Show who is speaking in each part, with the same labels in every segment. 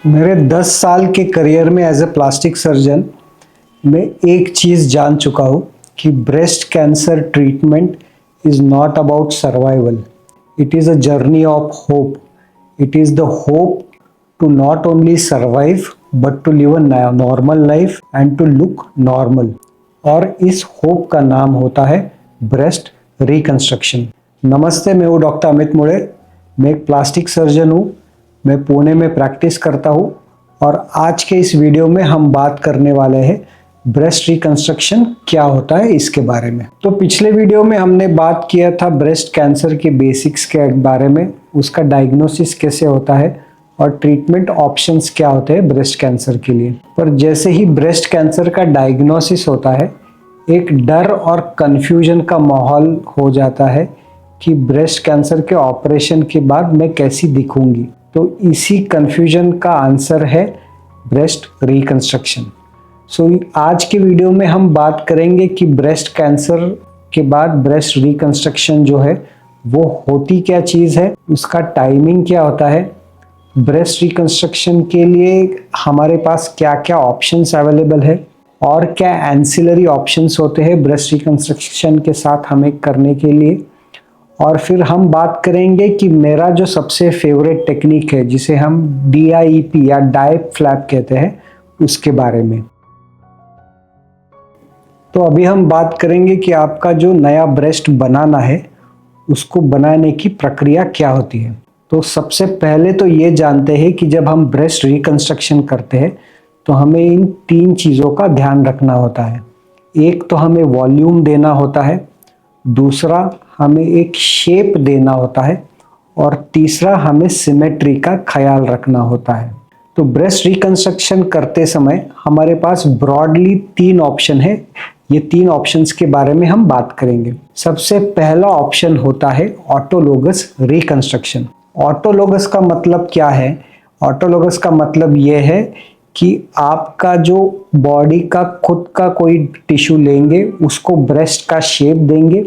Speaker 1: मेरे 10 साल के करियर में एज ए प्लास्टिक सर्जन मैं एक चीज़ जान चुका हूँ कि breast cancer treatment is not about survival, it is a journey of hope. It is the hope to not only survive but to live a normal life and to look normal. और इस hope का नाम होता है breast reconstruction. नमस्ते, मैं हूँ doctor Amit मुड़े। मैं एक प्लास्टिक सर्जन हूँ। मैं पुणे में प्रैक्टिस करता हूँ और आज के इस वीडियो में हम बात करने वाले हैं ब्रेस्ट रिकंस्ट्रक्शन क्या होता है इसके बारे में। तो पिछले वीडियो में हमने बात किया था ब्रेस्ट कैंसर के बेसिक्स के बारे में, उसका डायग्नोसिस कैसे होता है और ट्रीटमेंट ऑप्शंस क्या होते हैं ब्रेस्ट कैंसर के लिए। पर जैसे ही ब्रेस्ट कैंसर का डायग्नोसिस होता है, एक डर और कन्फ्यूजन का माहौल हो जाता है कि ब्रेस्ट कैंसर के ऑपरेशन के बाद मैं कैसी दिखूंगी। तो इसी कन्फ्यूजन का आंसर है ब्रेस्ट रिकंस्ट्रक्शन। सो आज के वीडियो में हम बात करेंगे कि ब्रेस्ट कैंसर के बाद ब्रेस्ट रिकंस्ट्रक्शन जो है वो होती क्या चीज़ है, उसका टाइमिंग क्या होता है, ब्रेस्ट रिकंस्ट्रक्शन के लिए हमारे पास क्या क्या ऑप्शंस अवेलेबल है और क्या एंसिलरी ऑप्शंस होते हैं ब्रेस्ट रिकंस्ट्रक्शन के साथ हमें करने के लिए। और फिर हम बात करेंगे कि मेरा जो सबसे फेवरेट टेक्निक है जिसे हम DIEP या डाइप फ्लैप कहते हैं, उसके बारे में। तो अभी हम बात करेंगे कि आपका जो नया ब्रेस्ट बनाना है उसको बनाने की प्रक्रिया क्या होती है। तो सबसे पहले तो ये जानते हैं कि जब हम ब्रेस्ट रिकंस्ट्रक्शन करते हैं तो हमें इन 3 चीज़ों का ध्यान रखना होता है। एक तो हमें वॉल्यूम देना होता है, दूसरा हमें एक शेप देना होता है और तीसरा हमें सिमेट्री का ख्याल रखना होता है। तो ब्रेस्ट रिकंस्ट्रक्शन करते समय हमारे पास ब्रॉडली 3 ऑप्शन है। ये 3 ऑप्शंस के बारे में हम बात करेंगे। सबसे पहला ऑप्शन होता है ऑटोलोगस रिकंस्ट्रक्शन। ऑटोलोगस का मतलब क्या है? ऑटोलोगस का मतलब ये है कि आपका जो बॉडी का खुद का कोई टिश्यू लेंगे, उसको ब्रेस्ट का शेप देंगे,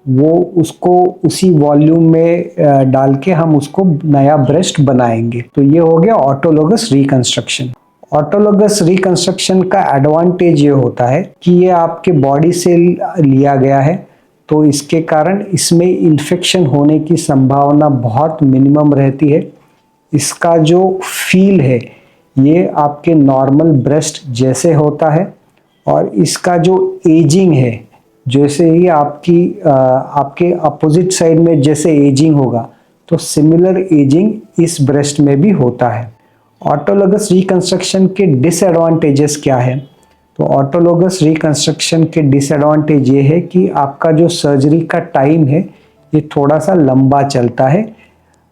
Speaker 1: वो उसको उसी वॉल्यूम में डाल के हम उसको नया ब्रेस्ट बनाएंगे। तो ये हो गया ऑटोलोगस रिकंस्ट्रक्शन। ऑटोलोगस रिकंस्ट्रक्शन का एडवांटेज ये होता है कि ये आपके बॉडी से लिया गया है, तो इसके कारण इसमें इन्फेक्शन होने की संभावना बहुत मिनिमम रहती है। इसका जो फील है ये आपके नॉर्मल ब्रेस्ट जैसे होता है और इसका जो एजिंग है, जैसे ही आपके अपोजिट साइड में जैसे एजिंग होगा तो सिमिलर एजिंग इस ब्रेस्ट में भी होता है। ऑटोलोगस रिकंस्ट्रक्शन के डिसएडवांटेजेस क्या है? तो ऑटोलोगस रिकंस्ट्रक्शन के डिसएडवांटेज ये है कि आपका जो सर्जरी का टाइम है ये थोड़ा सा लंबा चलता है।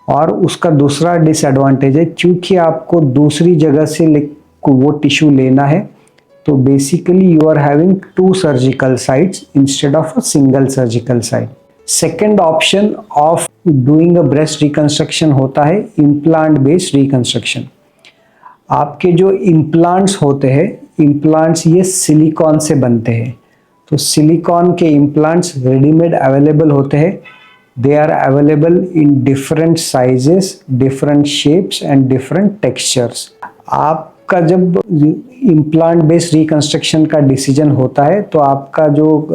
Speaker 1: और उसका दूसरा डिसएडवांटेज है, क्योंकि आपको दूसरी जगह से वो टिश्यू लेना है, तो basically you are having 2 surgical sites instead of a single surgical site. Second option of doing a breast reconstruction होता है इम्प्लांट बेस्ड रिकंस्ट्रक्शन। आपके जो इम्प्लांट्स होते हैं, इम्प्लांट्स ये सिलिकॉन से बनते हैं। तो सिलिकॉन के इम्प्लांट्स रेडीमेड अवेलेबल होते हैं। They are available in different sizes, different shapes and different textures. आपका जब इम्प्लांट बेस्ड रिकंस्ट्रक्शन का डिसीजन होता है तो आपका जो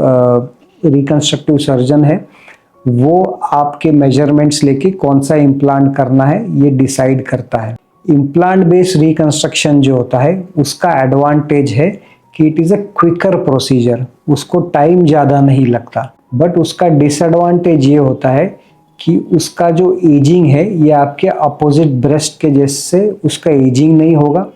Speaker 1: रिकंस्ट्रक्टिव सर्जन है वो आपके मेजरमेंट्स लेके कौन सा इम्प्लांट करना है ये डिसाइड करता है। इम्प्लांट बेस्ड रिकंस्ट्रक्शन जो होता है उसका एडवांटेज है कि it is a quicker procedure, उसको टाइम ज़्यादा नहीं लगता। बट उसका डिसएडवांटेज ये होता है कि उसका जो एजिंग है ये आपके अपोजिट ब्रेस्ट के जैसे उसका एजिंग नहीं होगा।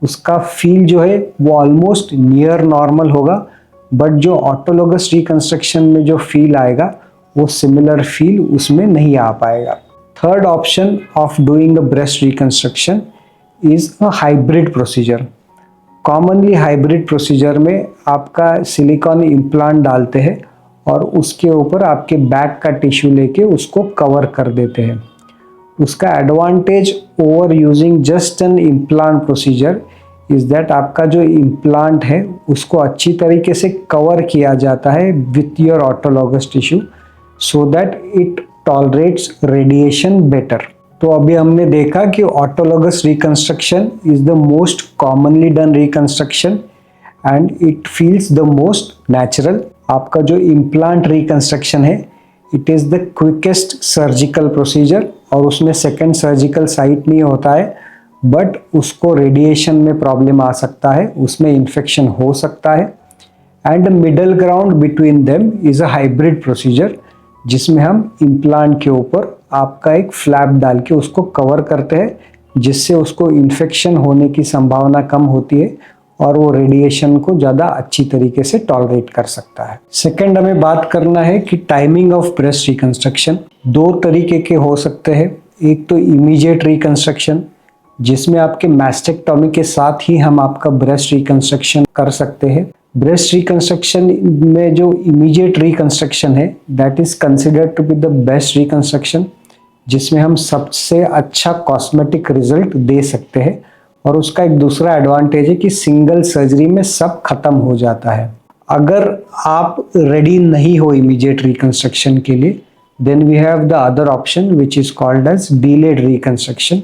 Speaker 1: उसका फील जो है वो ऑलमोस्ट नियर नॉर्मल होगा, बट जो ऑटोलोगस रिकंस्ट्रक्शन में जो फील आएगा वो सिमिलर फील उसमें नहीं आ पाएगा। Third option of doing a breast reconstruction is a hybrid procedure. Commonly hybrid procedure में आपका सिलिकॉन इम्प्लांट डालते हैं और उसके ऊपर आपके बैक का टिश्यू लेके उसको कवर कर देते हैं। उसका advantage over using just an implant procedure is that आपका जो इम्प्लांट है उसको अच्छी तरीके से कवर किया जाता है with your autologous tissue so that it tolerates radiation better. तो अभी हमने देखा कि autologous reconstruction is the most commonly done reconstruction and it feels the most natural. आपका जो इम्प्लांट रिकंस्ट्रक्शन है it is the quickest surgical procedure, और उसमें सेकेंड सर्जिकल साइट नहीं होता है, बट उसको रेडिएशन में प्रॉब्लम आ सकता है, उसमें इन्फेक्शन हो सकता है। And middle ground between them is a hybrid procedure, जिसमें हम इम्प्लांट के ऊपर आपका एक फ्लैप डाल के उसको कवर करते हैं, जिससे उसको इन्फेक्शन होने की संभावना कम होती है और वो रेडिएशन को ज़्यादा अच्छी तरीके से टॉलरेट कर सकता है। सेकंड हमें बात करना है कि टाइमिंग ऑफ ब्रेस्ट रिकंस्ट्रक्शन दो तरीके के हो सकते हैं। एक तो इमीडिएट रिकंस्ट्रक्शन, जिसमें आपके मैस्टेक्टॉमी के साथ ही हम आपका ब्रेस्ट रिकंस्ट्रक्शन कर सकते हैं। ब्रेस्ट रिकंस्ट्रक्शन में जो इमीडिएट रिकंस्ट्रक्शन है that is considered to be the best reconstruction, जिसमें हम सबसे अच्छा कॉस्मेटिक रिजल्ट दे सकते हैं। और उसका एक दूसरा एडवांटेज है कि सिंगल सर्जरी में सब खत्म हो जाता है। अगर आप रेडी नहीं हो इमीडिएट रिकंस्ट्रक्शन के लिए, then we have the other option which is called as delayed reconstruction.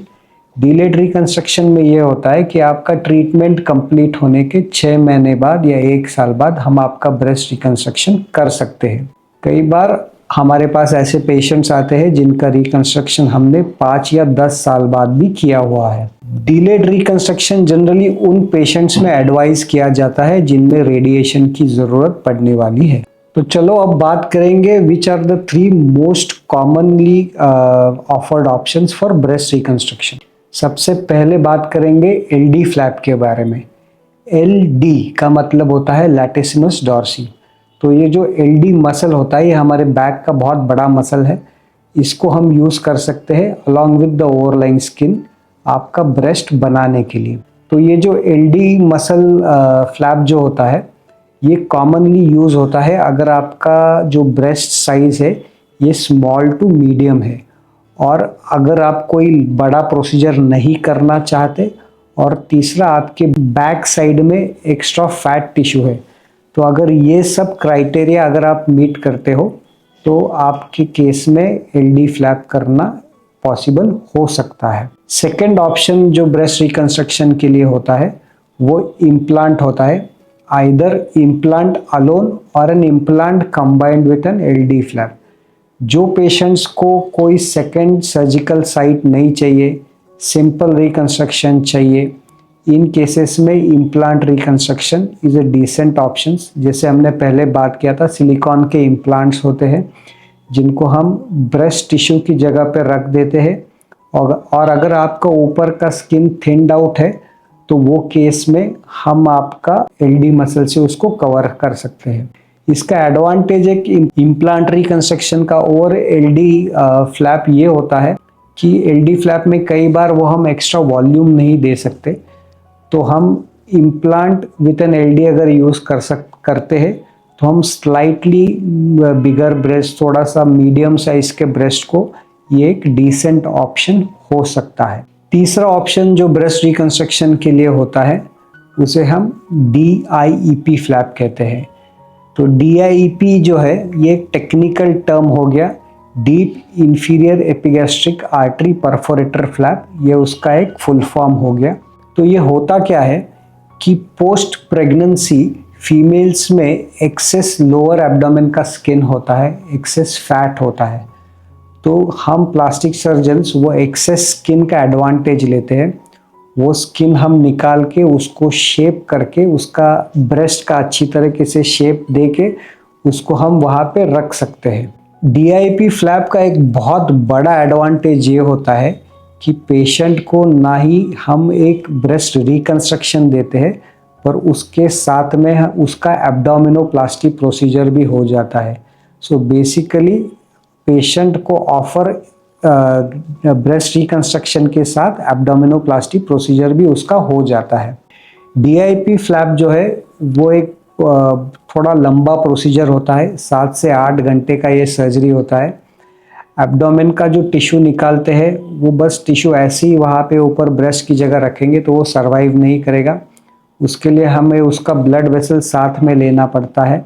Speaker 1: Delayed reconstruction में ये होता है कि आपका ट्रीटमेंट कंप्लीट होने के 6 महीने बाद या 1 साल बाद हम आपका ब्रेस्ट रिकंस्ट्रक्शन कर सकते हैं। कई बार हमारे पास ऐसे पेशेंट्स आते हैं जिनका रिकंस्ट्रक्शन हमने 5 या 10 साल बाद भी किया हुआ है। डिलेड रिकंस्ट्रक्शन जनरली उन पेशेंट्स में एडवाइस किया जाता है जिनमें रेडिएशन की ज़रूरत पड़ने वाली है। तो चलो अब बात करेंगे which are the 3 most commonly offered options for breast reconstruction. सबसे पहले बात करेंगे एलडी फ्लैप के बारे में। एलडी का मतलब होता है लैटिसिमस डॉर्सी। तो ये जो एलडी मसल होता है ये हमारे बैक का बहुत बड़ा मसल है। इसको हम यूज़ कर सकते हैं along with the overline skin आपका ब्रेस्ट बनाने के लिए। तो ये जो एलडी मसल फ्लैप जो होता है ये कॉमनली यूज़ होता है अगर आपका जो ब्रेस्ट साइज़ है ये स्मॉल टू मीडियम है, और अगर आप कोई बड़ा प्रोसीजर नहीं करना चाहते, और तीसरा आपके बैक साइड में एक्स्ट्रा फैट टिश्यू है। तो अगर ये सब क्राइटेरिया अगर आप मीट करते हो तो आपके केस में एलडी फ्लैप करना पॉसिबल हो सकता है। सेकेंड ऑप्शन जो ब्रेस्ट रिकंस्ट्रक्शन के लिए होता है वो इम्प्लांट होता है, आइदर इम्प्लांट अलोन और an implant combined with an LD flap. जो पेशेंट्स को कोई सेकेंड सर्जिकल साइट नहीं चाहिए, सिंपल रिकंस्ट्रक्शन चाहिए, इन केसेस में implant reconstruction is a decent option. जैसे हमने पहले बात किया था, सिलिकॉन के इम्प्लांट्स होते हैं जिनको हम ब्रेस्ट टिश्यू की जगह पर रख देते हैं, और अगर आपका ऊपर का स्किन थिन्ड आउट है तो वो केस में हम आपका एलडी मसल से उसको कवर कर सकते हैं। इसका एडवांटेज है कि इम्प्लांट रिकंस्ट्रक्शन का ओवर एलडी फ्लैप ये होता है कि एलडी फ्लैप में कई बार वो हम एक्स्ट्रा वॉल्यूम नहीं दे सकते, तो हम इम्प्लांट विथ एन एलडी अगर यूज़ करते हैं तो हम स्लाइटली बिगर ब्रेस्ट, थोड़ा सा मीडियम साइज के ब्रेस्ट को ये एक डिसेंट ऑप्शन हो सकता है। तीसरा ऑप्शन जो ब्रेस्ट रिकंस्ट्रक्शन के लिए होता है उसे हम DIEP फ्लैप कहते हैं। तो DIEP जो है ये एक टेक्निकल टर्म हो गया, deep inferior epigastric artery perforator flap, ये उसका एक फुल फॉर्म हो गया। तो ये होता क्या है कि पोस्ट प्रेगनेंसी फीमेल्स में एक्सेस लोअर एब्डोमेन का स्किन होता है, एक्सेस फैट होता है, तो हम प्लास्टिक सर्जन्स वो एक्सेस स्किन का एडवांटेज लेते हैं। वो स्किन हम निकाल के उसको शेप करके उसका ब्रेस्ट का अच्छी तरीके से शेप दे के उसको हम वहाँ पे रख सकते हैं। DIP फ्लैप का एक बहुत बड़ा एडवांटेज ये होता है कि पेशेंट को ना ही हम एक ब्रेस्ट रिकंस्ट्रक्शन देते हैं पर उसके साथ में उसका एब्डोमिनोप्लास्टी प्रोसीजर भी हो जाता है। सो बेसिकली पेशेंट को ऑफर ब्रेस्ट रिकंस्ट्रक्शन के साथ एब्डोमिनोप्लास्टी प्रोसीजर भी उसका हो जाता है। DIP फ्लैप जो है वो एक थोड़ा लंबा प्रोसीजर होता है, 7 से 8 घंटे का ये सर्जरी होता है। एब्डोमेन का जो टिश्यू निकालते हैं वो बस टिश्यू ऐसे ही वहाँ पे ऊपर ब्रेस्ट की जगह रखेंगे तो वो सर्वाइव नहीं करेगा, उसके लिए हमें उसका ब्लड वेसल साथ में लेना पड़ता है।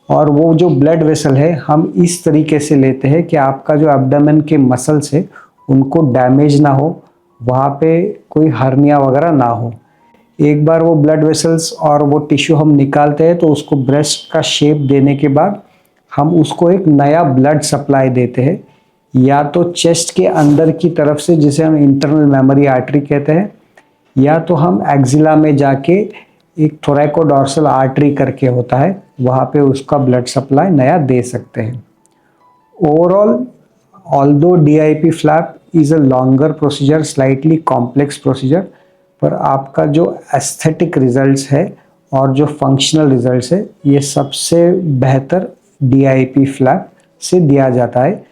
Speaker 1: और वो जो ब्लड वेसल है हम इस तरीके से लेते हैं कि आपका जो एब्डोमेन के मसल्स है उनको डैमेज ना हो, वहाँ पे कोई हर्निया वगैरह ना हो। एक बार वो ब्लड वेसल्स और वो टिश्यू हम निकालते हैं तो उसको ब्रेस्ट का शेप देने के बाद हम उसको एक नया ब्लड सप्लाई देते हैं, या तो चेस्ट के अंदर की तरफ से जिसे हम इंटरनल मेमोरी आर्टरी कहते हैं, या तो हम एक्जिला में जाके एक थोरैकोडोर्सल आर्टरी करके होता है, वहाँ पे उसका ब्लड सप्लाई नया दे सकते हैं। Overall, although DIP flap is a longer procedure, slightly complex procedure, पर आपका जो एस्थेटिक रिजल्ट्स है और जो फंक्शनल रिजल्ट्स है ये सबसे बेहतर DIP फ्लैप से दिया जाता है।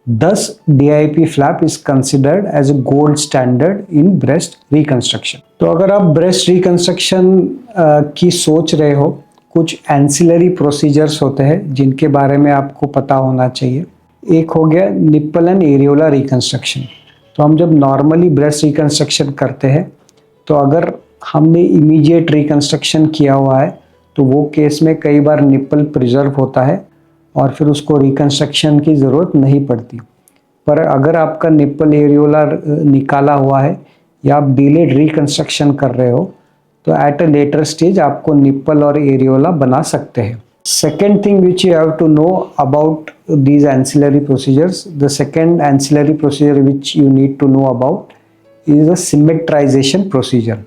Speaker 1: Thus, DIP flap is considered as a gold standard in breast reconstruction. तो अगर आप ब्रेस्ट रिकंस्ट्रक्शन की सोच रहे हो, कुछ एंसिलरी प्रोसीजर्स होते हैं जिनके बारे में आपको पता होना चाहिए। एक हो गया निप्पल एंड एरियोला रिकंस्ट्रक्शन। तो हम जब नॉर्मली ब्रेस्ट रिकंस्ट्रक्शन करते हैं तो अगर हमने इमीडिएट रिकंस्ट्रक्शन किया हुआ है तो वो केस में कई बार निप्पल प्रिजर्व होता है और फिर उसको रिकंस्ट्रक्शन की ज़रूरत नहीं पड़ती। पर अगर आपका निप्पल एरियोला निकाला हुआ है या आप डिलेड रिकंस्ट्रक्शन कर रहे हो तो एट अ लेटर स्टेज आपको निप्पल और एरियोला बना सकते हैं। Second thing which you have to know about these ancillary procedures, the second ancillary procedure which you need to know about is a symmetrisation procedure.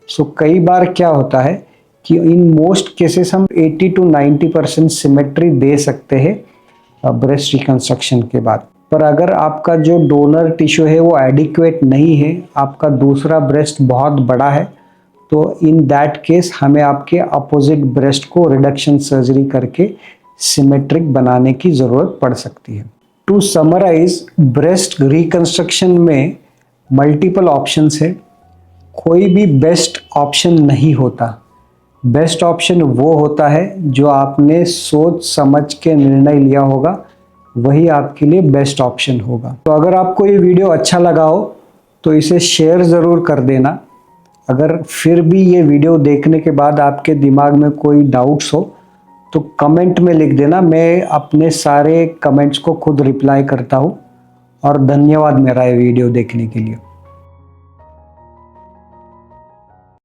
Speaker 1: So कई बार क्या होता है कि इन मोस्ट केसेस हम 80 to 90% सिमेट्री दे सकते हैं breast reconstruction के बाद। पर अगर आपका जो डोनर टिश्यू है वो एडिक्वेट नहीं है, आपका दूसरा ब्रेस्ट बहुत बड़ा है, तो इन दैट केस हमें आपके अपोजिट ब्रेस्ट को रिडक्शन सर्जरी करके सिमेट्रिक बनाने की ज़रूरत पड़ सकती है। टू समराइज, ब्रेस्ट रिकंस्ट्रक्शन में मल्टीपल ऑप्शंस है, कोई भी बेस्ट ऑप्शन नहीं होता। बेस्ट ऑप्शन वो होता है जो आपने सोच समझ के निर्णय लिया होगा, वही आपके लिए बेस्ट ऑप्शन होगा। तो अगर आपको ये वीडियो अच्छा लगा हो तो इसे शेयर ज़रूर कर देना। अगर फिर भी ये वीडियो देखने के बाद आपके दिमाग में कोई डाउट्स हो तो कमेंट में लिख देना, मैं अपने सारे कमेंट्स को खुद रिप्लाई करता हूँ। और धन्यवाद मेरा ये वीडियो देखने के लिए।